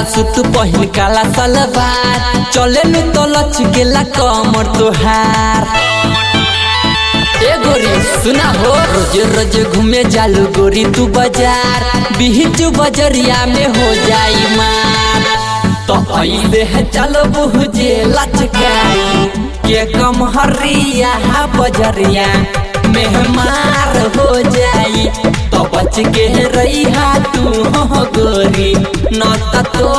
काला सूट पहिन काला सलवार चले लू तो लच गेला कमर तोहार। ए गोरी सुना हो रोज रोज घूमे जालू गोरी तू बाजार बिहिचू बजरिया में हो जाई मार। तो ऐसे है चलो बुझे लचकाई के कम हरिया बजरिया में मार हो जाई। तो बच के रहिया तू हो गोरी न तो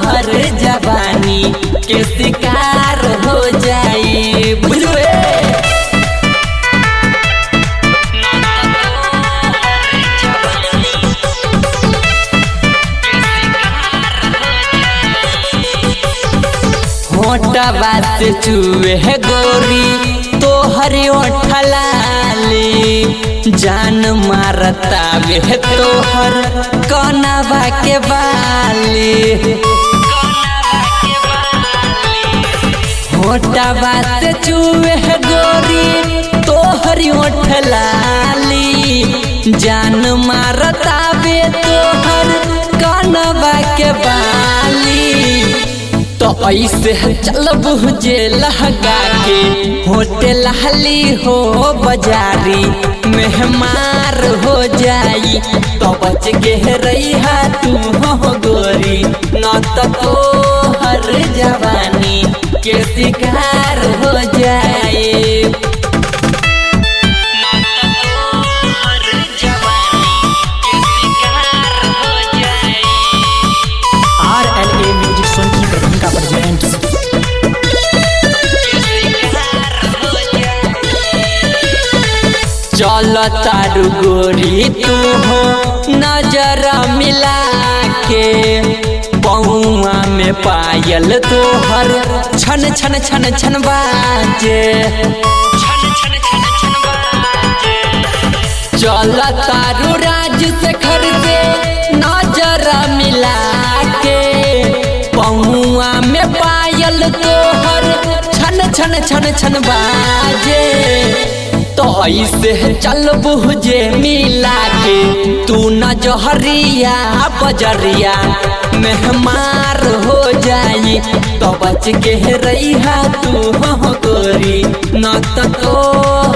हर जवानी के शिकार हो जाई बुझे। मोटा से चुए है गोरी तो हरी ओठलाली जान मारता वे तोहर कनवा के बाली। मोटा से चुए है गोरी तो हरी ओठलाली जान मारता वे तोहर कनवा के बाली। तो ऐसे चल बुझे लहगा के होटल हली हो बाजारी में मार हो जाई। तो बच के रहिया तू हो गोरी न तो हर जवानी के शिकार हो जाई। चल तारू गोरी तू हो नजर मिला के पहुआ में पायल तोहर छन छन छन छन बाजे। चल तारू राज से घर से नजर मिला के पहुआ में पायल तोहर छन छन छन छन बाजे। तो ऐसे चल बुझे मिला के तू न जहरिया बजरिया में मार हो जाई। तो बच के रहिया तू हो गोरी न तो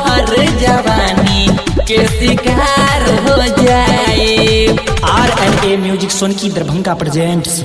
हर जवानी के शिकार हो जाई। RLA music Sonki Darbhanga presents.